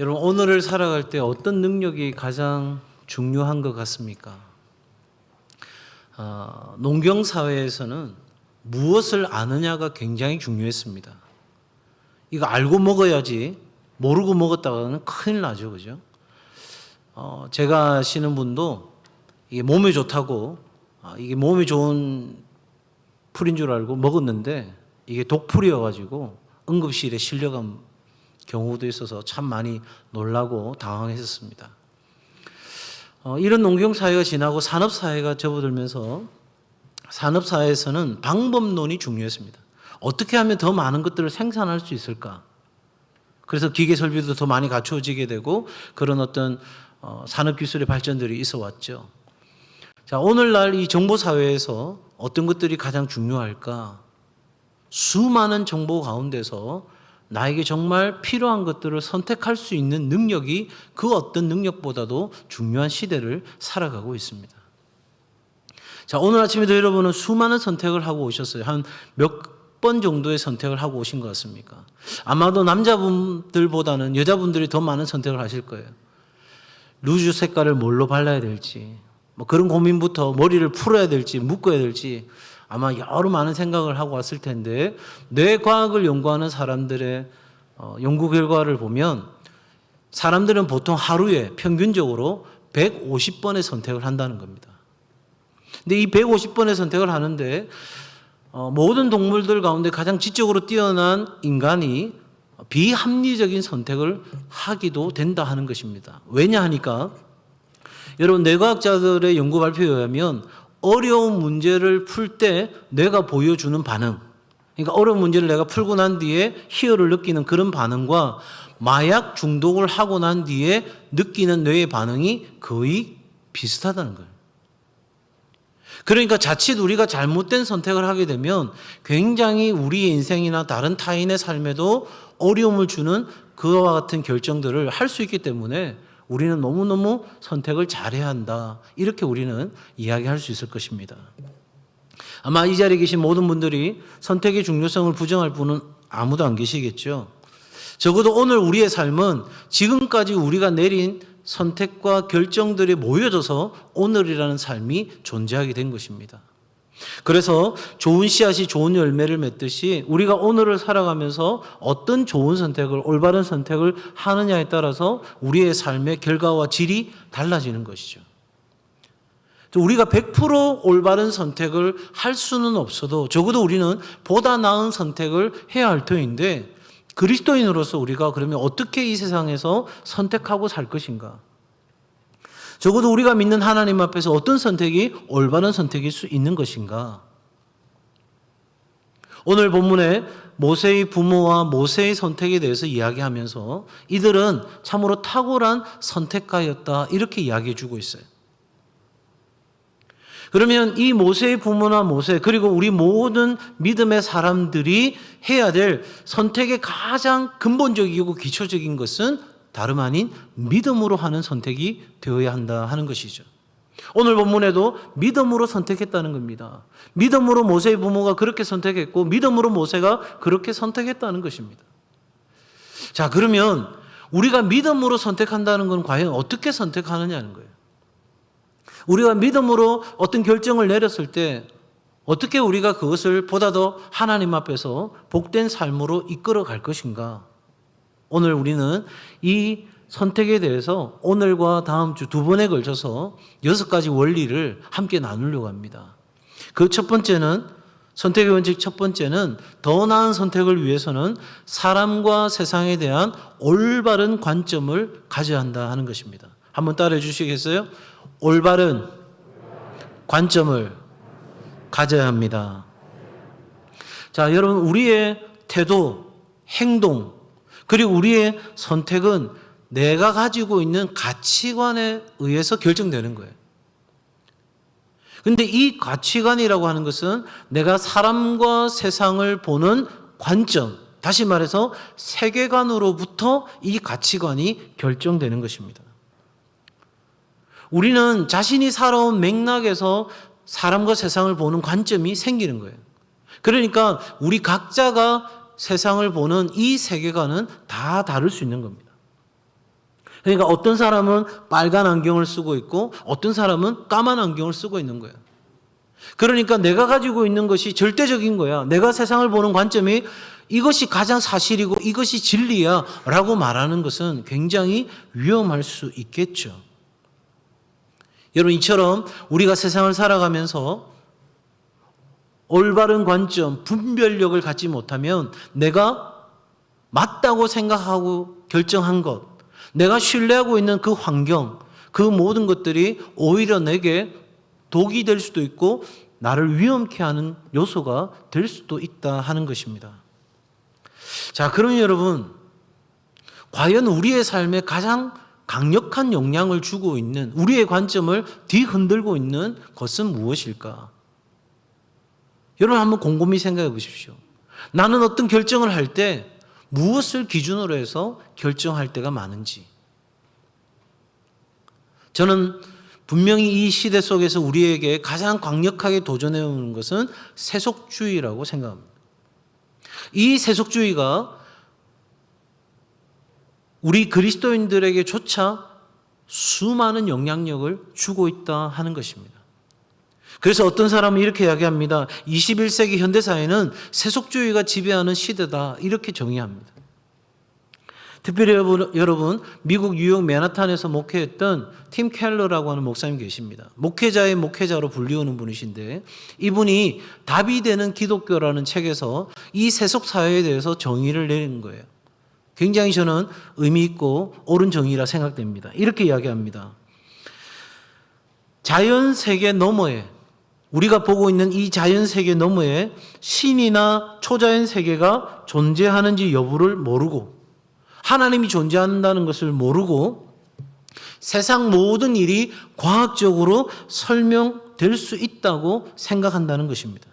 여러분, 오늘을 살아갈 때 어떤 능력이 가장 중요한 것 같습니까? 농경사회에서는 무엇을 아느냐가 굉장히 중요했습니다. 이거 알고 먹어야지 모르고 먹었다가는 큰일 나죠, 그죠? 제가 아시는 분도 이게 몸에 좋다고 이게 몸에 좋은 풀인 줄 알고 먹었는데 이게 독풀이어가지고 응급실에 실려간 경우도 있어서 참 많이 놀라고 당황했었습니다. 이런 농경사회가 지나고 산업사회가 접어들면서 산업사회에서는 방법론이 중요했습니다. 어떻게 하면 더 많은 것들을 생산할 수 있을까? 그래서 기계 설비도 더 많이 갖추어지게 되고 그런 어떤 산업기술의 발전들이 있어 왔죠. 자, 오늘날 이 정보사회에서 어떤 것들이 가장 중요할까? 수많은 정보 가운데서 나에게 정말 필요한 것들을 선택할 수 있는 능력이 그 어떤 능력보다도 중요한 시대를 살아가고 있습니다. 자, 오늘 아침에도 여러분은 수많은 선택을 하고 오셨어요. 한 몇 번 정도의 선택을 하고 오신 것 같습니까? 아마도 남자분들보다는 여자분들이 더 많은 선택을 하실 거예요. 루즈 색깔을 뭘로 발라야 될지, 뭐 그런 고민부터 머리를 풀어야 될지, 묶어야 될지 아마 여러 많은 생각을 하고 왔을 텐데, 뇌과학을 연구하는 사람들의 연구 결과를 보면 사람들은 보통 하루에 평균적으로 150번의 선택을 한다는 겁니다. 근데 이 150번의 선택을 하는데 모든 동물들 가운데 가장 지적으로 뛰어난 인간이 비합리적인 선택을 하기도 된다 하는 것입니다. 왜냐 하니까 여러분, 뇌과학자들의 연구 발표에 의하면 어려운 문제를 풀 때 뇌가 보여주는 반응, 그러니까 어려운 문제를 내가 풀고 난 뒤에 희열을 느끼는 그런 반응과 마약 중독을 하고 난 뒤에 느끼는 뇌의 반응이 거의 비슷하다는 거예요. 그러니까 자칫 우리가 잘못된 선택을 하게 되면 굉장히 우리의 인생이나 다른 타인의 삶에도 어려움을 주는 그와 같은 결정들을 할 수 있기 때문에 우리는 너무너무 선택을 잘해야 한다, 이렇게 우리는 이야기할 수 있을 것입니다. 아마 이 자리에 계신 모든 분들이 선택의 중요성을 부정할 분은 아무도 안 계시겠죠. 적어도 오늘 우리의 삶은 지금까지 우리가 내린 선택과 결정들이 모여져서 오늘이라는 삶이 존재하게 된 것입니다. 그래서 좋은 씨앗이 좋은 열매를 맺듯이 우리가 오늘을 살아가면서 어떤 좋은 선택을, 올바른 선택을 하느냐에 따라서 우리의 삶의 결과와 질이 달라지는 것이죠. 우리가 100% 올바른 선택을 할 수는 없어도 적어도 우리는 보다 나은 선택을 해야 할 터인데, 그리스도인으로서 우리가 그러면 어떻게 이 세상에서 선택하고 살 것인가? 적어도 우리가 믿는 하나님 앞에서 어떤 선택이 올바른 선택일 수 있는 것인가? 오늘 본문에 모세의 부모와 모세의 선택에 대해서 이야기하면서 이들은 참으로 탁월한 선택가였다, 이렇게 이야기해 주고 있어요. 그러면 이 모세의 부모나 모세, 그리고 우리 모든 믿음의 사람들이 해야 될 선택의 가장 근본적이고 기초적인 것은 다름 아닌 믿음으로 하는 선택이 되어야 한다 하는 것이죠. 오늘 본문에도 믿음으로 선택했다는 겁니다. 믿음으로 모세의 부모가 그렇게 선택했고 믿음으로 모세가 그렇게 선택했다는 것입니다. 자, 그러면 우리가 믿음으로 선택한다는 건 과연 어떻게 선택하느냐는 거예요. 우리가 믿음으로 어떤 결정을 내렸을 때 어떻게 우리가 그것을 보다 더 하나님 앞에서 복된 삶으로 이끌어 갈 것인가? 오늘 우리는 이 선택에 대해서 오늘과 다음 주 2번에 걸쳐서 6가지 원리를 함께 나누려고 합니다. 그 첫 번째는, 선택의 원칙 첫 번째는, 더 나은 선택을 위해서는 사람과 세상에 대한 올바른 관점을 가져야 한다 하는 것입니다. 한번 따라해 주시겠어요? 올바른 관점을 가져야 합니다. 자, 여러분, 우리의 태도, 행동, 그리고 우리의 선택은 내가 가지고 있는 가치관에 의해서 결정되는 거예요. 그런데 이 가치관이라고 하는 것은 내가 사람과 세상을 보는 관점, 다시 말해서 세계관으로부터 이 가치관이 결정되는 것입니다. 우리는 자신이 살아온 맥락에서 사람과 세상을 보는 관점이 생기는 거예요. 그러니까 우리 각자가 세상을 보는 이 세계관은 다 다를 수 있는 겁니다. 그러니까 어떤 사람은 빨간 안경을 쓰고 있고 어떤 사람은 까만 안경을 쓰고 있는 거예요. 그러니까 내가 가지고 있는 것이 절대적인 거야. 내가 세상을 보는 관점이 이것이 가장 사실이고 이것이 진리야 라고 말하는 것은 굉장히 위험할 수 있겠죠. 여러분, 이처럼 우리가 세상을 살아가면서 올바른 관점, 분별력을 갖지 못하면 내가 맞다고 생각하고 결정한 것, 내가 신뢰하고 있는 그 환경, 그 모든 것들이 오히려 내게 독이 될 수도 있고 나를 위험케 하는 요소가 될 수도 있다 하는 것입니다. 자, 그러면 여러분, 과연 우리의 삶에 가장 강력한 영향을 주고 있는, 우리의 관점을 뒤흔들고 있는 것은 무엇일까? 여러분, 한번 곰곰이 생각해 보십시오. 나는 어떤 결정을 할 때 무엇을 기준으로 해서 결정할 때가 많은지. 저는 분명히 이 시대 속에서 우리에게 가장 강력하게 도전해 오는 것은 세속주의라고 생각합니다. 이 세속주의가 우리 그리스도인들에게조차 수많은 영향력을 주고 있다 하는 것입니다. 그래서 어떤 사람은 이렇게 이야기합니다. 21세기 현대사회는 세속주의가 지배하는 시대다, 이렇게 정의합니다. 특별히 여러분, 미국 뉴욕 맨하탄에서 목회했던 팀 켈러라고 하는 목사님 계십니다. 목회자의 목회자로 불리우는 분이신데, 이분이 답이 되는 기독교라는 책에서 이 세속사회에 대해서 정의를 내린 거예요. 굉장히 저는 의미 있고 옳은 정의라 생각됩니다. 이렇게 이야기합니다. 자연세계 너머에, 우리가 보고 있는 이 자연세계 너머에 신이나 초자연 세계가 존재하는지 여부를 모르고, 하나님이 존재한다는 것을 모르고 세상 모든 일이 과학적으로 설명될 수 있다고 생각한다는 것입니다.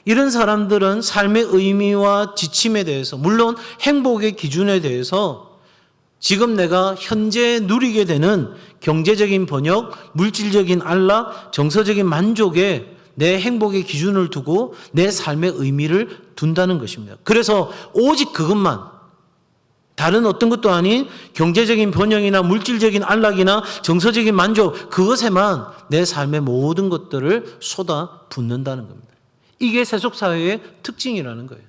이런 사람들은 삶의 의미와 지침에 대해서, 물론 행복의 기준에 대해서 지금 내가 현재 누리게 되는 경제적인 번역, 물질적인 안락, 정서적인 만족에 내 행복의 기준을 두고 내 삶의 의미를 둔다는 것입니다. 그래서 오직 그것만, 다른 어떤 것도 아닌 경제적인 번영이나 물질적인 안락이나 정서적인 만족, 그것에만 내 삶의 모든 것들을 쏟아 붓는다는 겁니다. 이게 세속사회의 특징이라는 거예요.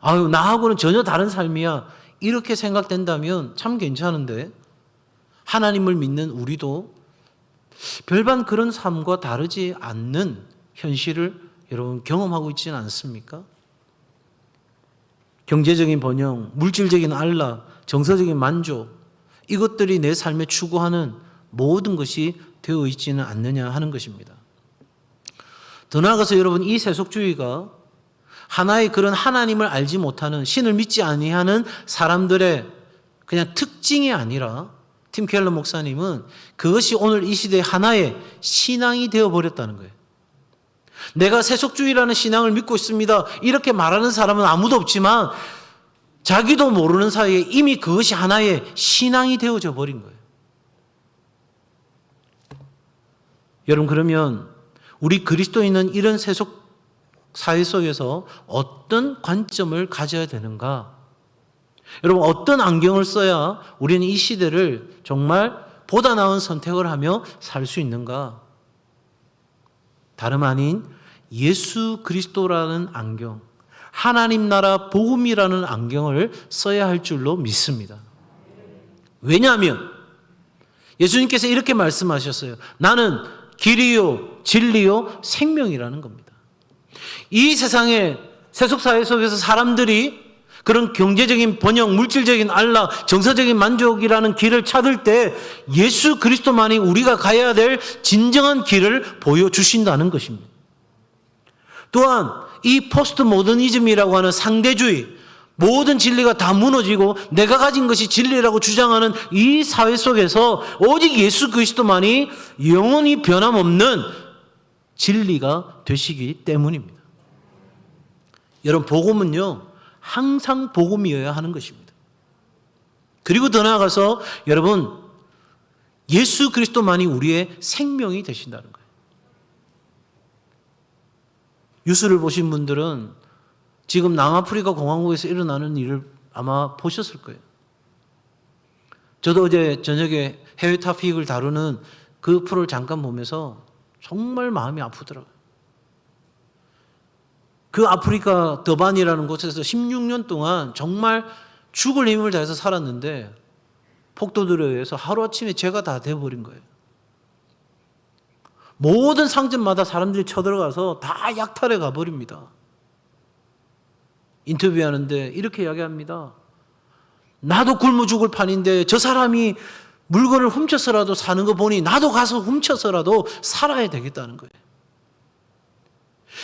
아유, 나하고는 전혀 다른 삶이야, 이렇게 생각된다면 참 괜찮은데, 하나님을 믿는 우리도 별반 그런 삶과 다르지 않는 현실을 여러분 경험하고 있지는 않습니까? 경제적인 번영, 물질적인 안락, 정서적인 만족, 이것들이 내 삶에 추구하는 모든 것이 되어 있지는 않느냐 하는 것입니다. 더 나아가서 여러분, 이 세속주의가 하나의 그런 하나님을 알지 못하는, 신을 믿지 아니하는 사람들의 그냥 특징이 아니라, 팀 켈러 목사님은 그것이 오늘 이 시대의 하나의 신앙이 되어버렸다는 거예요. 내가 세속주의라는 신앙을 믿고 있습니다, 이렇게 말하는 사람은 아무도 없지만 자기도 모르는 사이에 이미 그것이 하나의 신앙이 되어져 버린 거예요. 여러분, 그러면 우리 그리스도인은 이런 세속 사회 속에서 어떤 관점을 가져야 되는가? 여러분, 어떤 안경을 써야 우리는 이 시대를 정말 보다 나은 선택을 하며 살 수 있는가? 다름 아닌 예수 그리스도라는 안경, 하나님 나라 복음이라는 안경을 써야 할 줄로 믿습니다. 왜냐하면 예수님께서 이렇게 말씀하셨어요. 나는 길이요 진리요 생명이라는 겁니다. 이 세상의 세속사회 속에서 사람들이 그런 경제적인 번영, 물질적인 안락, 정서적인 만족이라는 길을 찾을 때 예수 그리스도만이 우리가 가야 될 진정한 길을 보여주신다는 것입니다. 또한 이 포스트 모더니즘이라고 하는 상대주의, 모든 진리가 다 무너지고 내가 가진 것이 진리라고 주장하는 이 사회 속에서 오직 예수 그리스도만이 영원히 변함없는 진리가 되시기 때문입니다. 여러분, 복음은요, 항상 복음이어야 하는 것입니다. 그리고 더 나아가서 여러분, 예수 그리스도만이 우리의 생명이 되신다는 거예요. 뉴스를 보신 분들은 지금 남아프리카 공화국에서 일어나는 일을 아마 보셨을 거예요. 저도 어제 저녁에 해외 타픽을 다루는 그 프로를 잠깐 보면서 정말 마음이 아프더라고요. 그 아프리카 더반이라는 곳에서 16년 동안 정말 죽을 힘을 다해서 살았는데 폭도들에 의해서 하루아침에 죄가 다 돼버린 거예요. 모든 상점마다 사람들이 쳐들어가서 다 약탈해 가버립니다. 인터뷰하는데 이렇게 이야기합니다. 나도 굶어 죽을 판인데 저 사람이 물건을 훔쳐서라도 사는 거 보니 나도 가서 훔쳐서라도 살아야 되겠다는 거예요.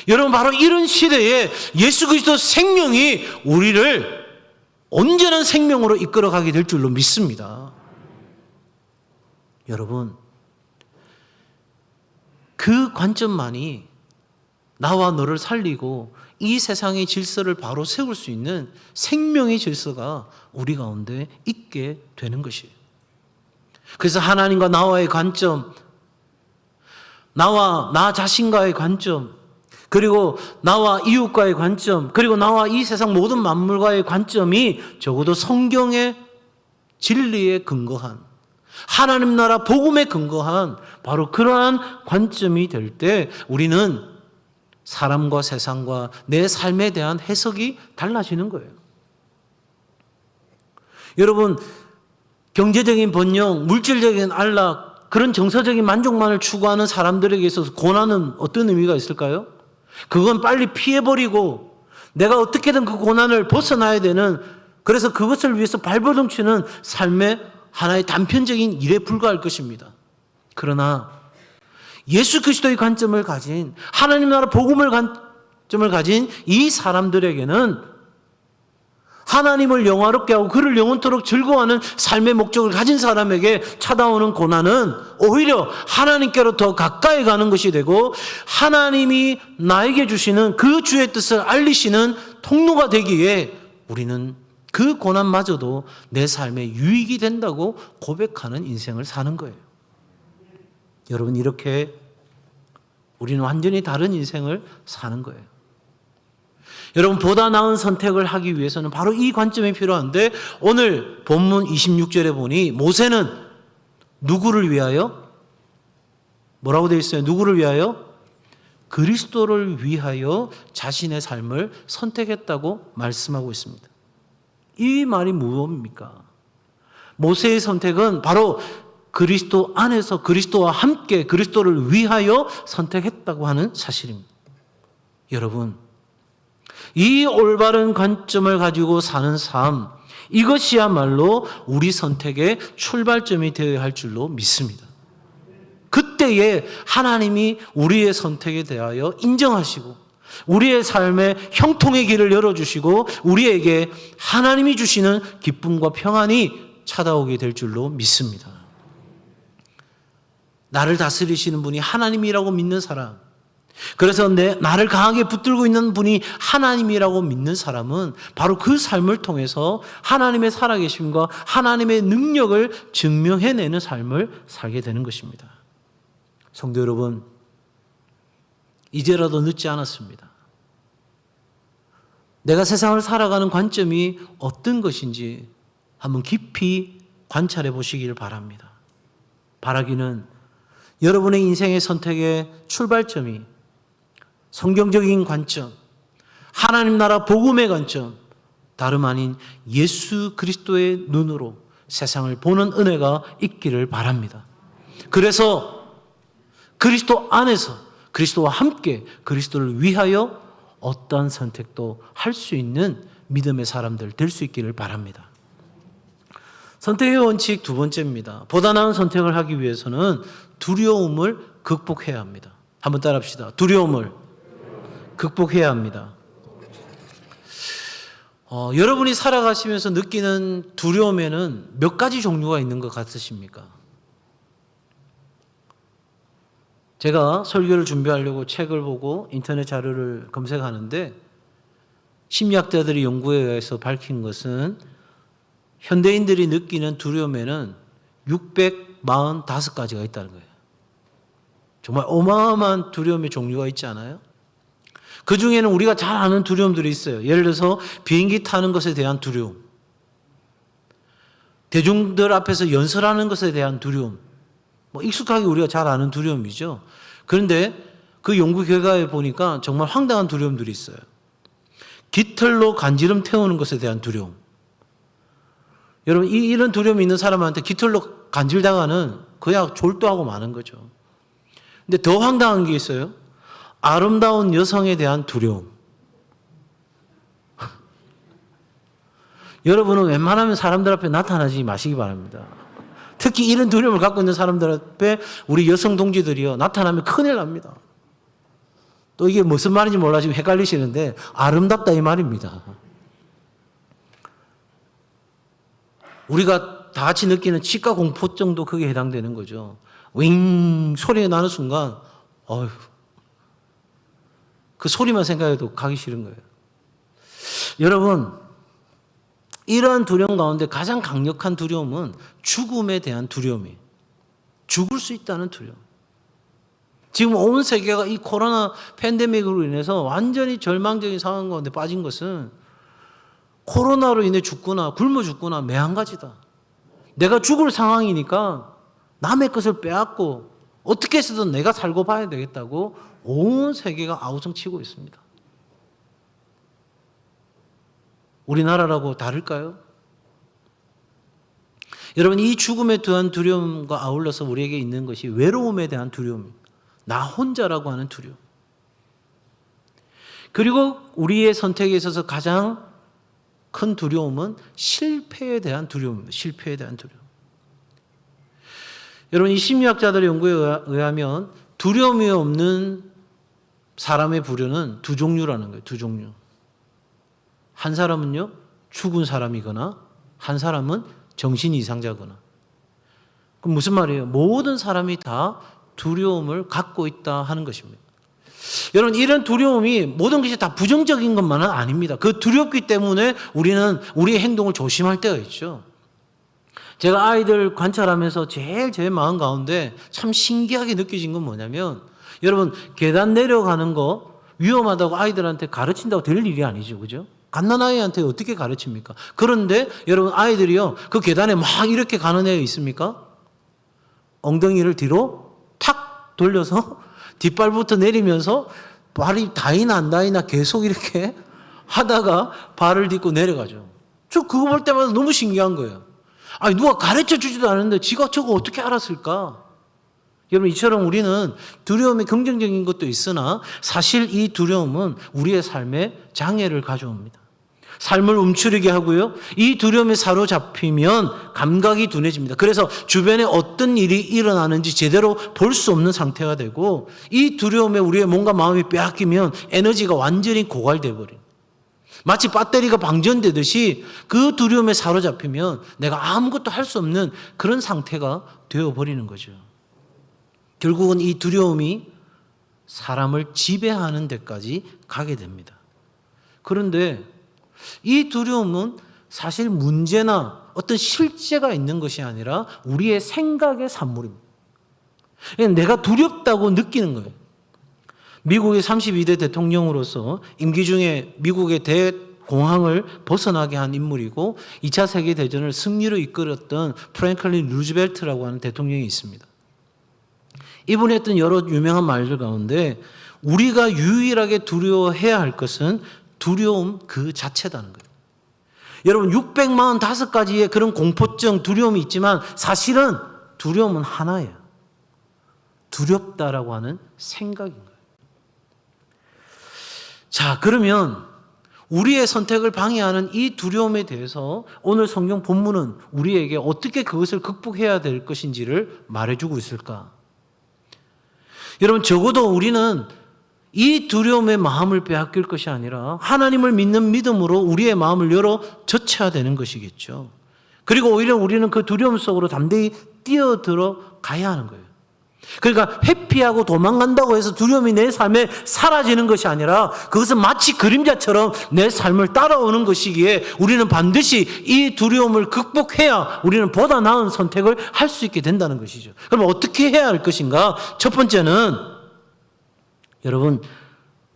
여러분, 바로 이런 시대에 예수 그리스도 생명이 우리를 온전한 생명으로 이끌어가게 될 줄로 믿습니다. 여러분, 그 관점만이 나와 너를 살리고 이 세상의 질서를 바로 세울 수 있는 생명의 질서가 우리 가운데 있게 되는 것이에요. 그래서 하나님과 나와의 관점, 나와 나 자신과의 관점, 그리고 나와 이웃과의 관점, 그리고 나와 이 세상 모든 만물과의 관점이 적어도 성경의 진리에 근거한, 하나님 나라 복음에 근거한 바로 그러한 관점이 될 때 우리는 사람과 세상과 내 삶에 대한 해석이 달라지는 거예요. 여러분, 경제적인 번영, 물질적인 안락, 그런 정서적인 만족만을 추구하는 사람들에게 있어서 고난은 어떤 의미가 있을까요? 그건 빨리 피해버리고 내가 어떻게든 그 고난을 벗어나야 되는, 그래서 그것을 위해서 발버둥 치는 삶의 하나의 단편적인 일에 불과할 것입니다. 그러나 예수 그리스도의 관점을 가진, 하나님 나라 복음을 관점을 가진 이 사람들에게는 하나님을 영화롭게 하고 그를 영원토록 즐거워하는 삶의 목적을 가진 사람에게 찾아오는 고난은 오히려 하나님께로 더 가까이 가는 것이 되고 하나님이 나에게 주시는 그 주의 뜻을 알리시는 통로가 되기에 우리는 그 고난마저도 내 삶에 유익이 된다고 고백하는 인생을 사는 거예요. 여러분, 이렇게 우리는 완전히 다른 인생을 사는 거예요. 여러분, 보다 나은 선택을 하기 위해서는 바로 이 관점이 필요한데, 오늘 본문 26절에 보니 모세는 누구를 위하여? 뭐라고 되어 있어요? 누구를 위하여? 그리스도를 위하여 자신의 삶을 선택했다고 말씀하고 있습니다. 이 말이 무엇입니까? 모세의 선택은 바로 그리스도 안에서 그리스도와 함께 그리스도를 위하여 선택했다고 하는 사실입니다. 여러분, 이 올바른 관점을 가지고 사는 삶, 이것이야말로 우리 선택의 출발점이 되어야 할 줄로 믿습니다. 그때에 하나님이 우리의 선택에 대하여 인정하시고 우리의 삶에 형통의 길을 열어주시고 우리에게 하나님이 주시는 기쁨과 평안이 찾아오게 될 줄로 믿습니다. 나를 다스리시는 분이 하나님이라고 믿는 사람, 그래서 나를 강하게 붙들고 있는 분이 하나님이라고 믿는 사람은 바로 그 삶을 통해서 하나님의 살아계심과 하나님의 능력을 증명해내는 삶을 살게 되는 것입니다. 성도 여러분, 이제라도 늦지 않았습니다. 내가 세상을 살아가는 관점이 어떤 것인지 한번 깊이 관찰해 보시길 바랍니다. 바라기는 여러분의 인생의 선택의 출발점이 성경적인 관점, 하나님 나라 복음의 관점, 다름 아닌 예수 그리스도의 눈으로 세상을 보는 은혜가 있기를 바랍니다. 그래서 그리스도 안에서 그리스도와 함께 그리스도를 위하여 어떠한 선택도 할 수 있는 믿음의 사람들 될 수 있기를 바랍니다. 선택의 원칙 두 번째입니다. 보다 나은 선택을 하기 위해서는 두려움을 극복해야 합니다. 한번 따라합시다. 두려움을 극복해야 합니다. 여러분이 살아가시면서 느끼는 두려움에는 몇 가지 종류가 있는 것 같으십니까? 제가 설교를 준비하려고 책을 보고 인터넷 자료를 검색하는데 심리학자들의 연구에 의해서 밝힌 것은 현대인들이 느끼는 두려움에는 645가지가 있다는 거예요. 정말 어마어마한 두려움의 종류가 있지 않아요? 그 중에는 우리가 잘 아는 두려움들이 있어요. 예를 들어서 비행기 타는 것에 대한 두려움. 대중들 앞에서 연설하는 것에 대한 두려움. 뭐 익숙하게 우리가 잘 아는 두려움이죠. 그런데 그 연구 결과에 보니까 정말 황당한 두려움들이 있어요. 깃털로 간지럼 태우는 것에 대한 두려움. 여러분, 이런 두려움이 있는 사람한테 깃털로 간질당하는 그냥 졸도하고 마는 거죠. 근데 더 황당한 게 있어요. 아름다운 여성에 대한 두려움. 여러분은 웬만하면 사람들 앞에 나타나지 마시기 바랍니다. 특히 이런 두려움을 갖고 있는 사람들 앞에 우리 여성 동지들이요, 나타나면 큰일 납니다. 또 이게 무슨 말인지 몰라 지금 헷갈리시는데 아름답다 이 말입니다. 우리가 다 같이 느끼는 치과 공포증도 그게 해당되는 거죠. 윙 소리가 나는 순간 어휴, 그 소리만 생각해도 가기 싫은 거예요. 여러분, 이러한 두려움 가운데 가장 강력한 두려움은 죽음에 대한 두려움이에요. 죽을 수 있다는 두려움. 지금 온 세계가 이 코로나 팬데믹으로 인해서 완전히 절망적인 상황 가운데 빠진 것은 코로나로 인해 죽거나 굶어 죽거나 매한 가지다. 내가 죽을 상황이니까 남의 것을 빼앗고 어떻게 해서든 내가 살고 봐야 되겠다고 온 세계가 아우성치고 있습니다. 우리나라라고 다를까요? 여러분, 이 죽음에 대한 두려움과 아울러서 우리에게 있는 것이 외로움에 대한 두려움입니다. 나 혼자라고 하는 두려움. 그리고 우리의 선택에 있어서 가장 큰 두려움은 실패에 대한 두려움입니다. 실패에 대한 두려움. 여러분, 이 심리학자들의 연구에 의하면 두려움이 없는 사람의 부류는 두 종류라는 거예요. 두 종류. 한 사람은요, 죽은 사람이거나 한 사람은 정신 이상자거나. 그럼 무슨 말이에요? 모든 사람이 다 두려움을 갖고 있다 하는 것입니다. 여러분, 이런 두려움이 모든 것이 다 부정적인 것만은 아닙니다. 그 두렵기 때문에 우리는 우리의 행동을 조심할 때가 있죠. 제가 아이들 관찰하면서 제일 제 마음 가운데 참 신기하게 느껴진 건 뭐냐면, 여러분, 계단 내려가는 거 위험하다고 아이들한테 가르친다고 될 일이 아니죠. 그죠? 갓난아이한테 어떻게 가르칩니까? 그런데 여러분, 아이들이요, 그 계단에 막 이렇게 가는 애 있습니까? 엉덩이를 뒤로 탁 돌려서 뒷발부터 내리면서 발이 다이나 안 다이나 계속 이렇게 하다가 발을 딛고 내려가죠. 저 그거 볼 때마다 너무 신기한 거예요. 아니, 누가 가르쳐 주지도 않았는데 지가 저거 어떻게 알았을까? 여러분, 이처럼 우리는 두려움이 긍정적인 것도 있으나 사실 이 두려움은 우리의 삶에 장애를 가져옵니다. 삶을 움츠리게 하고요. 이 두려움에 사로잡히면 감각이 둔해집니다. 그래서 주변에 어떤 일이 일어나는지 제대로 볼 수 없는 상태가 되고, 이 두려움에 우리의 몸과 마음이 빼앗기면 에너지가 완전히 고갈돼 버립니다. 마치 배터리가 방전되듯이 그 두려움에 사로잡히면 내가 아무것도 할 수 없는 그런 상태가 되어버리는 거죠. 결국은 이 두려움이 사람을 지배하는 데까지 가게 됩니다. 그런데 이 두려움은 사실 문제나 어떤 실제가 있는 것이 아니라 우리의 생각의 산물입니다. 내가 두렵다고 느끼는 거예요. 미국의 32대 대통령으로서 임기 중에 미국의 대공황을 벗어나게 한 인물이고 2차 세계대전을 승리로 이끌었던 프랭클린 루즈벨트라고 하는 대통령이 있습니다. 이분이 했던 여러 유명한 말들 가운데 우리가 유일하게 두려워해야 할 것은 두려움 그 자체다는 거예요. 여러분, 645가지의 그런 공포증, 두려움이 있지만 사실은 두려움은 하나예요. 두렵다라고 하는 생각인 거예요. 자, 그러면 우리의 선택을 방해하는 이 두려움에 대해서 오늘 성경 본문은 우리에게 어떻게 그것을 극복해야 될 것인지를 말해주고 있을까? 여러분, 적어도 우리는 이 두려움의 마음을 빼앗길 것이 아니라 하나님을 믿는 믿음으로 우리의 마음을 열어 젖혀야 되는 것이겠죠. 그리고 오히려 우리는 그 두려움 속으로 담대히 뛰어들어 가야 하는 거예요. 그러니까 회피하고 도망간다고 해서 두려움이 내 삶에 사라지는 것이 아니라 그것은 마치 그림자처럼 내 삶을 따라오는 것이기에 우리는 반드시 이 두려움을 극복해야 우리는 보다 나은 선택을 할 수 있게 된다는 것이죠. 그럼 어떻게 해야 할 것인가? 첫 번째는 여러분,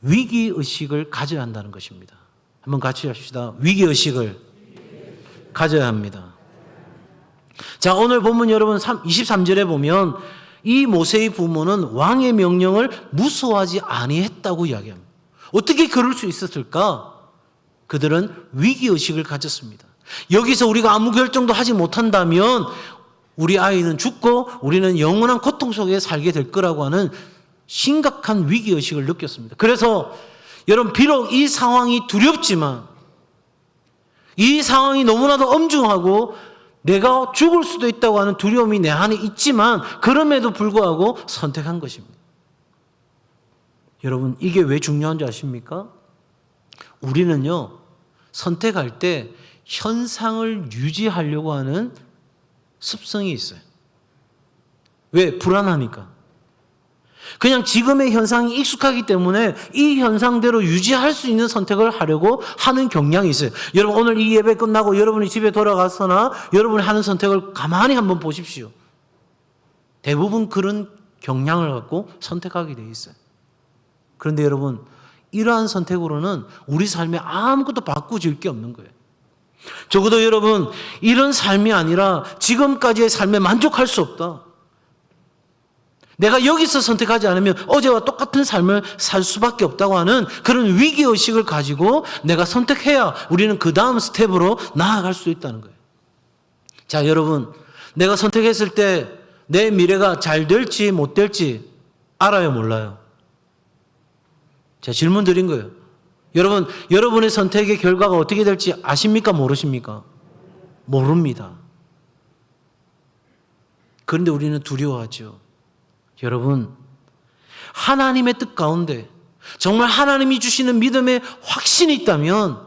위기의식을 가져야 한다는 것입니다. 한번 같이 합시다. 위기의식을 가져야 합니다. 자, 오늘 본문 여러분 23절에 보면 이 모세의 부모는 왕의 명령을 무서워하지 아니했다고 이야기합니다. 어떻게 그럴 수 있었을까? 그들은 위기의식을 가졌습니다. 여기서 우리가 아무 결정도 하지 못한다면 우리 아이는 죽고 우리는 영원한 고통 속에 살게 될 거라고 하는 심각한 위기의식을 느꼈습니다. 그래서 여러분, 비록 이 상황이 두렵지만, 이 상황이 너무나도 엄중하고 내가 죽을 수도 있다고 하는 두려움이 내 안에 있지만 그럼에도 불구하고 선택한 것입니다. 여러분, 이게 왜 중요한지 아십니까? 우리는요, 선택할 때 현상을 유지하려고 하는 습성이 있어요. 왜? 불안하니까. 그냥 지금의 현상이 익숙하기 때문에 이 현상대로 유지할 수 있는 선택을 하려고 하는 경향이 있어요. 여러분, 오늘 이 예배 끝나고 여러분이 집에 돌아가서나 여러분이 하는 선택을 가만히 한번 보십시오. 대부분 그런 경향을 갖고 선택하게 돼 있어요. 그런데 여러분, 이러한 선택으로는 우리 삶에 아무것도 바꾸질 게 없는 거예요. 적어도 여러분, 이런 삶이 아니라 지금까지의 삶에 만족할 수 없다. 내가 여기서 선택하지 않으면 어제와 똑같은 삶을 살 수밖에 없다고 하는 그런 위기의식을 가지고 내가 선택해야 우리는 그 다음 스텝으로 나아갈 수 있다는 거예요. 자, 여러분, 내가 선택했을 때 내 미래가 잘 될지 못 될지 알아요, 몰라요? 제가 질문 드린 거예요. 여러분, 여러분의 선택의 결과가 어떻게 될지 아십니까, 모르십니까? 모릅니다. 그런데 우리는 두려워하죠. 여러분, 하나님의 뜻 가운데 정말 하나님이 주시는 믿음의 확신이 있다면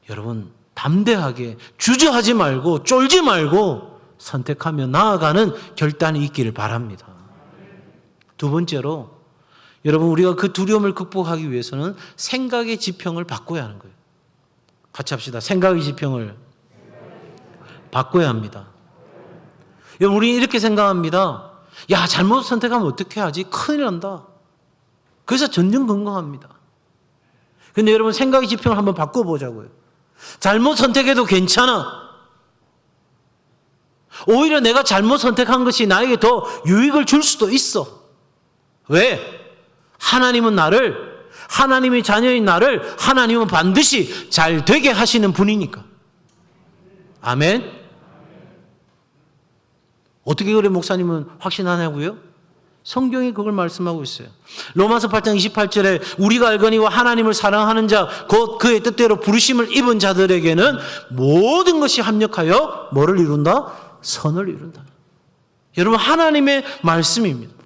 여러분, 담대하게 주저하지 말고 쫄지 말고 선택하며 나아가는 결단이 있기를 바랍니다. 두 번째로, 여러분, 우리가 그 두려움을 극복하기 위해서는 생각의 지평을 바꿔야 하는 거예요. 같이 합시다. 생각의 지평을 바꿔야 합니다. 여러분, 우리는 이렇게 생각합니다. 야, 잘못 선택하면 어떻게 하지? 큰일 난다. 그래서 전전긍긍합니다. 근데 여러분, 생각의 지평을 한번 바꿔보자고요. 잘못 선택해도 괜찮아. 오히려 내가 잘못 선택한 것이 나에게 더 유익을 줄 수도 있어. 왜? 하나님은 나를, 하나님의 자녀인 나를 하나님은 반드시 잘 되게 하시는 분이니까. 아멘. 어떻게 그래 목사님은 확신하냐고요? 성경이 그걸 말씀하고 있어요. 로마서 8장 28절에 우리가 알거니와 하나님을 사랑하는 자 곧 그의 뜻대로 부르심을 입은 자들에게는 모든 것이 합력하여 뭐를 이룬다? 선을 이룬다. 여러분, 하나님의 말씀입니다.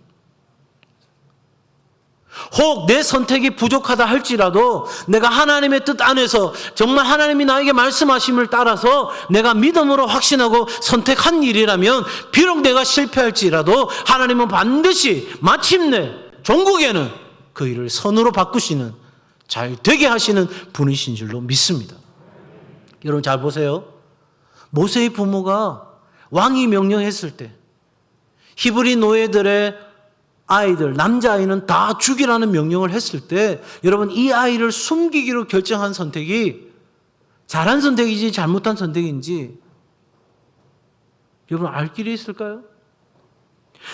혹 내 선택이 부족하다 할지라도 내가 하나님의 뜻 안에서 정말 하나님이 나에게 말씀하심을 따라서 내가 믿음으로 확신하고 선택한 일이라면 비록 내가 실패할지라도 하나님은 반드시 마침내 종국에는 그 일을 선으로 바꾸시는, 잘 되게 하시는 분이신 줄로 믿습니다. 여러분, 잘 보세요. 모세의 부모가 왕이 명령했을 때 히브리 노예들의 아이들, 남자아이는 다 죽이라는 명령을 했을 때 여러분, 이 아이를 숨기기로 결정한 선택이 잘한 선택이지 잘못한 선택인지 여러분, 알 길이 있을까요?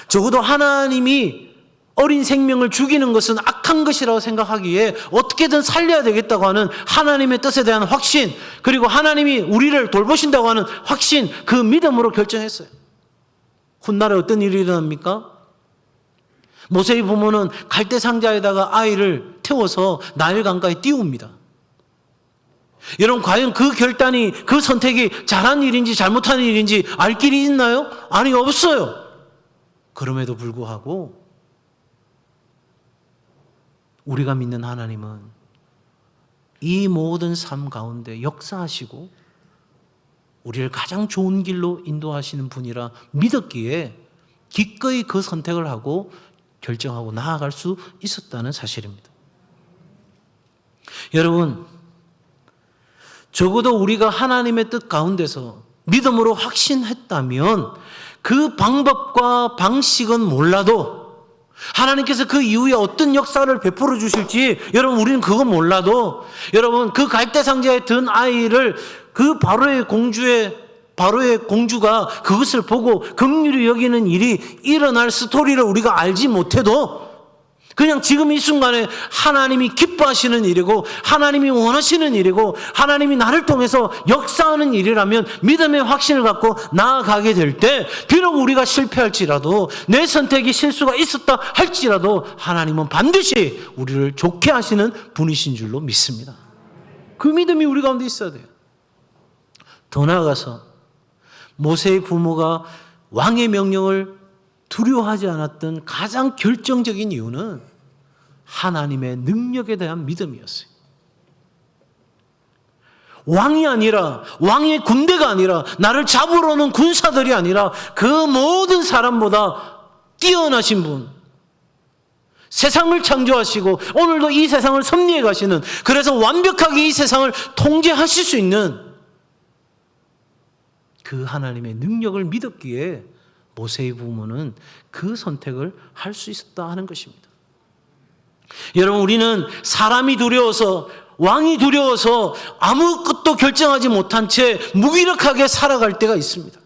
적어도 하나님이 어린 생명을 죽이는 것은 악한 것이라고 생각하기에 어떻게든 살려야 되겠다고 하는 하나님의 뜻에 대한 확신, 그리고 하나님이 우리를 돌보신다고 하는 확신, 그 믿음으로 결정했어요. 훗날에 어떤 일이 일어납니까? 모세의 부모는 갈대 상자에다가 아이를 태워서 나일 강가에 띄웁니다. 여러분, 과연 그 결단이, 그 선택이 잘한 일인지 잘못한 일인지 알 길이 있나요? 아니, 없어요. 그럼에도 불구하고 우리가 믿는 하나님은 이 모든 삶 가운데 역사하시고 우리를 가장 좋은 길로 인도하시는 분이라 믿었기에 기꺼이 그 선택을 하고 결정하고 나아갈 수 있었다는 사실입니다. 여러분, 적어도 우리가 하나님의 뜻 가운데서 믿음으로 확신했다면 그 방법과 방식은 몰라도 하나님께서 그 이후에 어떤 역사를 베풀어 주실지 여러분, 우리는 그건 몰라도 여러분, 그 갈대 상자에 든 아이를 그 바로의 공주의 바로의 공주가 그것을 보고 긍휼히 여기는 일이 일어날 스토리를 우리가 알지 못해도 그냥 지금 이 순간에 하나님이 기뻐하시는 일이고 하나님이 원하시는 일이고 하나님이 나를 통해서 역사하는 일이라면 믿음의 확신을 갖고 나아가게 될 때 비록 우리가 실패할지라도 내 선택이 실수가 있었다 할지라도 하나님은 반드시 우리를 좋게 하시는 분이신 줄로 믿습니다. 그 믿음이 우리 가운데 있어야 돼요. 더 나아가서 모세의 부모가 왕의 명령을 두려워하지 않았던 가장 결정적인 이유는 하나님의 능력에 대한 믿음이었어요. 왕이 아니라, 왕의 군대가 아니라, 나를 잡으러 오는 군사들이 아니라 그 모든 사람보다 뛰어나신 분, 세상을 창조하시고 오늘도 이 세상을 섭리해 가시는, 그래서 완벽하게 이 세상을 통제하실 수 있는 그 하나님의 능력을 믿었기에 모세의 부모는 그 선택을 할 수 있었다 하는 것입니다. 여러분, 우리는 사람이 두려워서, 왕이 두려워서 아무것도 결정하지 못한 채 무기력하게 살아갈 때가 있습니다.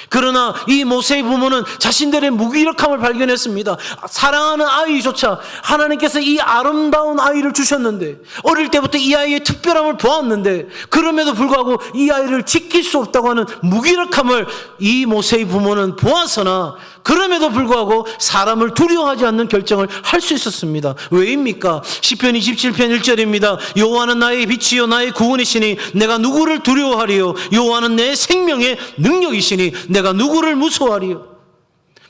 그러나 이 모세의 부모는 자신들의 무기력함을 발견했습니다. 사랑하는 아이조차 하나님께서 이 아름다운 아이를 주셨는데, 어릴 때부터 이 아이의 특별함을 보았는데, 그럼에도 불구하고 이 아이를 지킬 수 없다고 하는 무기력함을 이 모세의 부모는 보았으나 그럼에도 불구하고 사람을 두려워하지 않는 결정을 할 수 있었습니다. 왜입니까? 시편 27편 1절입니다. 여호와는 나의 빛이요 나의 구원이시니 내가 누구를 두려워하리요? 여호와는 내 생명의 능력이시니 내가 누구를 무서워하리요?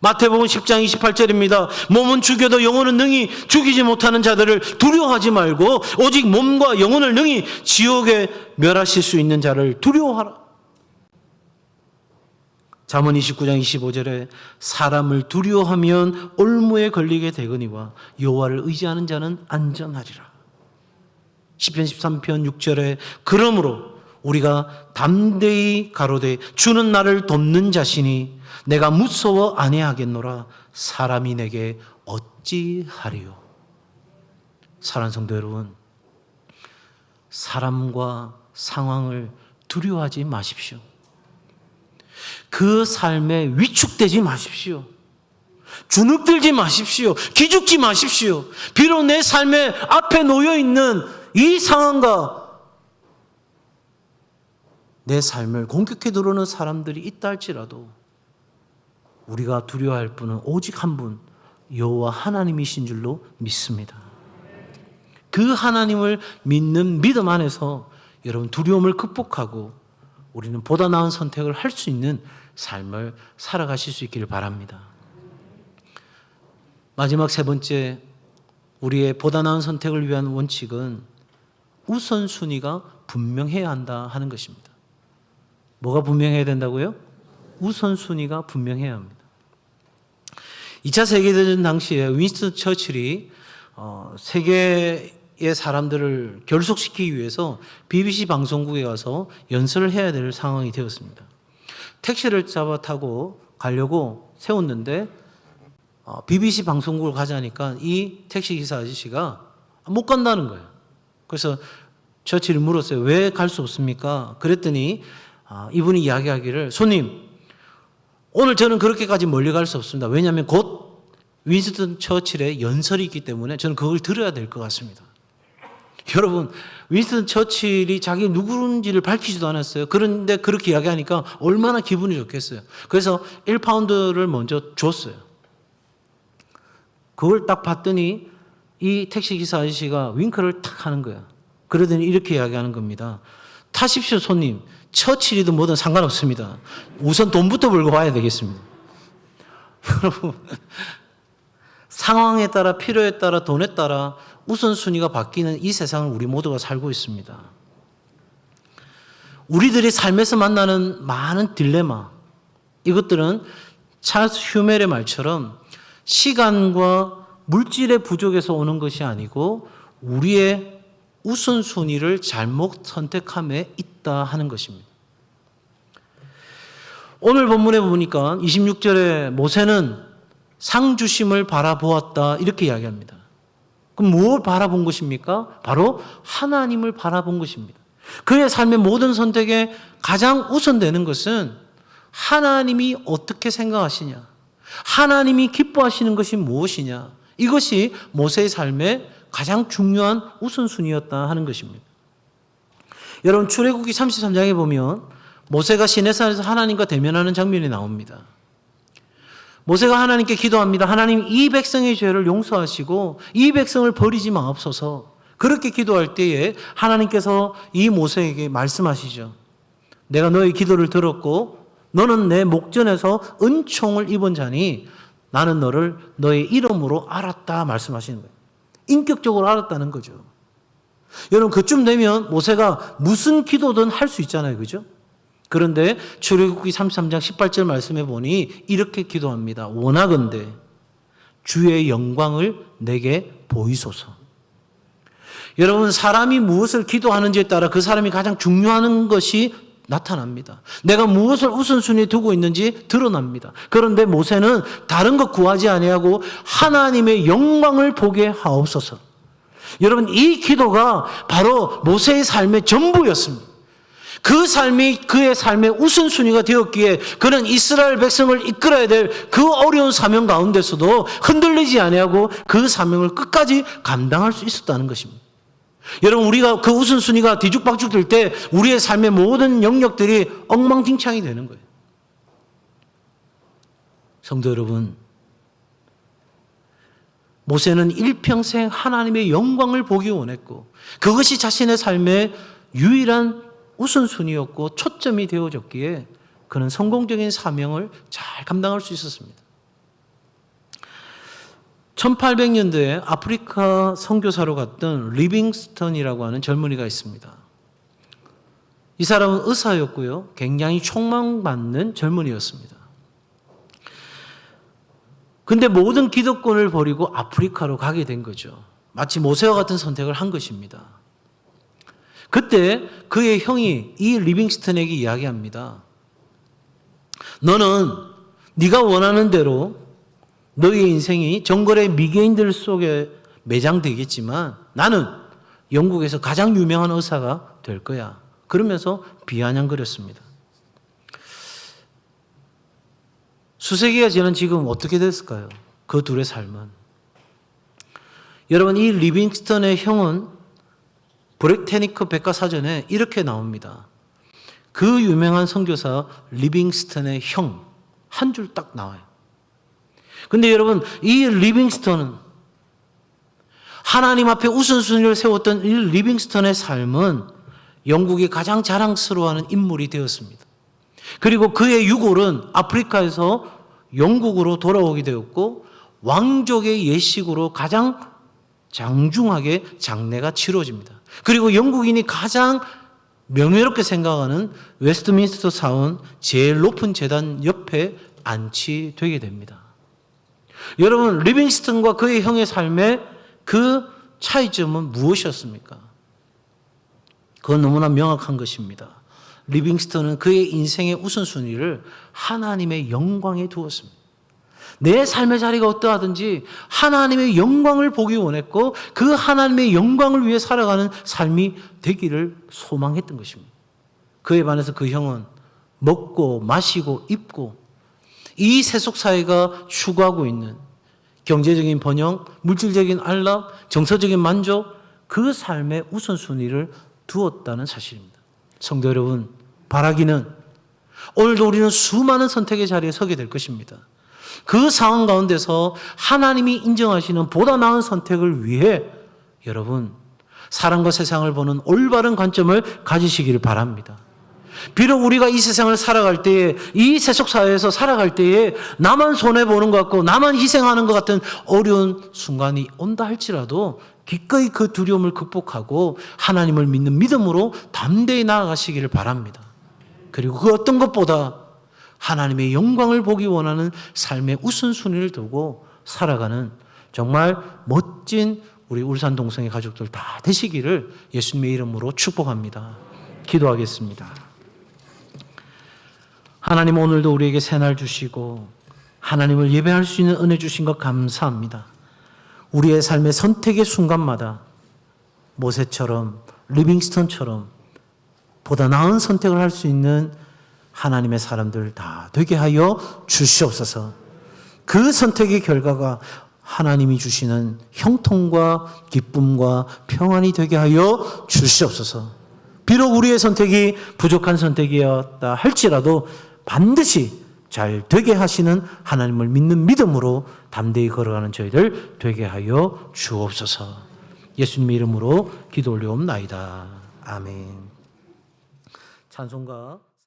마태복음 10장 28절입니다. 몸은 죽여도 영혼은 능히 죽이지 못하는 자들을 두려워하지 말고 오직 몸과 영혼을 능히 지옥에 멸하실 수 있는 자를 두려워하라. 잠언 29장 25절에 사람을 두려워하면 올무에 걸리게 되거니와 여호와를 의지하는 자는 안전하리라. 시편 13편 6절에 그러므로 우리가 담대히 가로되 주는 나를 돕는 자시니 내가 무서워 아니하겠노라. 사람이 내게 어찌하리요. 사랑하는 성도 여러분, 사람과 상황을 두려워하지 마십시오. 그 삶에 위축되지 마십시오. 주눅들지 마십시오. 기죽지 마십시오. 비록 내 삶에 앞에 놓여있는 이 상황과 내 삶을 공격해 들어오는 사람들이 있다 할지라도 우리가 두려워할 분은 오직 한 분, 여호와 하나님이신 줄로 믿습니다. 그 하나님을 믿는 믿음 안에서 여러분 두려움을 극복하고 우리는 보다 나은 선택을 할 수 있는 삶을 살아가실 수 있기를 바랍니다. 마지막 세 번째, 우리의 보다 나은 선택을 위한 원칙은 우선순위가 분명해야 한다 하는 것입니다. 뭐가 분명해야 된다고요? 우선순위가 분명해야 합니다. 2차 세계대전 당시에 윈스턴 처칠이 세계의 사람들을 결속시키기 위해서 BBC 방송국에 가서 연설을 해야 될 상황이 되었습니다. 택시를 잡아 타고 가려고 세웠는데 BBC 방송국을 가자니까 이 택시기사 아저씨가 못 간다는 거예요. 그래서 처칠이 물었어요. 왜 갈 수 없습니까? 그랬더니 이분이 이야기하기를, 손님, 오늘 저는 그렇게까지 멀리 갈 수 없습니다. 왜냐하면 곧 윈스턴 처칠의 연설이 있기 때문에 저는 그걸 들어야 될 것 같습니다. 여러분, 윈스턴 처칠이 자기 누구인지를 밝히지도 않았어요. 그런데 그렇게 이야기하니까 얼마나 기분이 좋겠어요. 그래서 1파운드를 먼저 줬어요. 그걸 딱 봤더니 이 택시기사 아저씨가 윙크를 탁 하는 거야. 그러더니 이렇게 이야기하는 겁니다. 타십시오, 손님. 처칠이든 뭐든 상관없습니다. 우선 돈부터 벌고 와야 되겠습니다. 여러분, 상황에 따라, 필요에 따라, 돈에 따라 우선순위가 바뀌는 이 세상을 우리 모두가 살고 있습니다. 우리들이 삶에서 만나는 많은 딜레마, 이것들은 찰스 휴멜의 말처럼 시간과 물질의 부족에서 오는 것이 아니고 우리의 우선순위를 잘못 선택함에 있다 하는 것입니다. 오늘 본문에 보니까 26절에 모세는 상주심을 바라보았다 이렇게 이야기합니다. 그럼 무엇을 바라본 것입니까? 바로 하나님을 바라본 것입니다. 그의 삶의 모든 선택에 가장 우선되는 것은 하나님이 어떻게 생각하시냐, 하나님이 기뻐하시는 것이 무엇이냐, 이것이 모세의 삶의 가장 중요한 우선순위였다 하는 것입니다. 여러분, 출애굽기 33장에 보면 모세가 시내산에서 하나님과 대면하는 장면이 나옵니다. 모세가 하나님께 기도합니다. 하나님, 이 백성의 죄를 용서하시고 이 백성을 버리지 마옵소서. 그렇게 기도할 때에 하나님께서 이 모세에게 말씀하시죠. 내가 너의 기도를 들었고 너는 내 목전에서 은총을 입은 자니 나는 너를 너의 이름으로 알았다 말씀하시는 거예요. 인격적으로 알았다는 거죠. 여러분, 그쯤 되면 모세가 무슨 기도든 할 수 있잖아요. 그죠? 그런데 출애굽기 33장 18절 말씀해 보니 이렇게 기도합니다. 원하건대 주의 영광을 내게 보이소서. 여러분, 사람이 무엇을 기도하는지에 따라 그 사람이 가장 중요한 것이 나타납니다. 내가 무엇을 우선순위에 두고 있는지 드러납니다. 그런데 모세는 다른 것 구하지 아니하고 하나님의 영광을 보게 하옵소서. 여러분, 이 기도가 바로 모세의 삶의 전부였습니다. 그 삶이 그의 삶의 우선순위가 되었기에 그는 이스라엘 백성을 이끌어야 될 그 어려운 사명 가운데서도 흔들리지 아니하고 그 사명을 끝까지 감당할 수 있었다는 것입니다. 여러분, 우리가 그 우선순위가 뒤죽박죽 될 때 우리의 삶의 모든 영역들이 엉망진창이 되는 거예요. 성도 여러분, 모세는 일평생 하나님의 영광을 보기 원했고 그것이 자신의 삶의 유일한 우선순위였고 초점이 되어졌기에 그는 성공적인 사명을 잘 감당할 수 있었습니다. 1800년대에 아프리카 선교사로 갔던 리빙스턴이라고 하는 젊은이가 있습니다. 이 사람은 의사였고요. 굉장히 촉망받는 젊은이였습니다. 근데 모든 기득권을 버리고 아프리카로 가게 된 거죠. 마치 모세와 같은 선택을 한 것입니다. 그때 그의 형이 이 리빙스턴에게 이야기합니다. 너는 네가 원하는 대로 너의 인생이 정글의 미개인들 속에 매장되겠지만 나는 영국에서 가장 유명한 의사가 될 거야. 그러면서 비아냥거렸습니다. 수세기가 지난 지금 어떻게 됐을까요? 그 둘의 삶은. 여러분, 이 리빙스턴의 형은 브레테니크 백과사전에 이렇게 나옵니다. 그 유명한 선교사 리빙스턴의 형, 한 줄 딱 나와요. 근데 여러분, 이 리빙스턴은 하나님 앞에 우선순위를 세웠던 이 리빙스턴의 삶은 영국이 가장 자랑스러워하는 인물이 되었습니다. 그리고 그의 유골은 아프리카에서 영국으로 돌아오게 되었고 왕족의 예식으로 가장 장중하게 장례가 치러집니다. 그리고 영국인이 가장 명예롭게 생각하는 웨스트민스터 사원 제일 높은 제단 옆에 안치되게 됩니다. 여러분, 리빙스턴과 그의 형의 삶의 그 차이점은 무엇이었습니까? 그건 너무나 명확한 것입니다. 리빙스턴은 그의 인생의 우선순위를 하나님의 영광에 두었습니다. 내 삶의 자리가 어떠하든지 하나님의 영광을 보기 원했고 그 하나님의 영광을 위해 살아가는 삶이 되기를 소망했던 것입니다. 그에 반해서 그 형은 먹고 마시고 입고 이 세속사회가 추구하고 있는 경제적인 번영, 물질적인 안락, 정서적인 만족, 그 삶의 우선순위를 두었다는 사실입니다. 성도 여러분, 바라기는 오늘도 우리는 수많은 선택의 자리에 서게 될 것입니다. 그 상황 가운데서 하나님이 인정하시는 보다 나은 선택을 위해 여러분, 사람과 세상을 보는 올바른 관점을 가지시기를 바랍니다. 비록 우리가 이 세상을 살아갈 때에, 이 세속사회에서 살아갈 때에 나만 손해보는 것 같고 나만 희생하는 것 같은 어려운 순간이 온다 할지라도 기꺼이 그 두려움을 극복하고 하나님을 믿는 믿음으로 담대히 나아가시기를 바랍니다. 그리고 그 어떤 것보다 하나님의 영광을 보기 원하는 삶의 우선순위를 두고 살아가는 정말 멋진 우리 울산 동성의 가족들 다 되시기를 예수님의 이름으로 축복합니다. 기도하겠습니다. 하나님, 오늘도 우리에게 새날 주시고 하나님을 예배할 수 있는 은혜 주신 것 감사합니다. 우리의 삶의 선택의 순간마다 모세처럼, 리빙스턴처럼 보다 나은 선택을 할 수 있는 하나님의 사람들 다 되게 하여 주시옵소서. 그 선택의 결과가 하나님이 주시는 형통과 기쁨과 평안이 되게 하여 주시옵소서. 비록 우리의 선택이 부족한 선택이었다 할지라도 반드시 잘 되게 하시는 하나님을 믿는 믿음으로 담대히 걸어가는 저희들 되게 하여 주옵소서. 예수님의 이름으로 기도 올려옵나이다. 아멘. 찬송가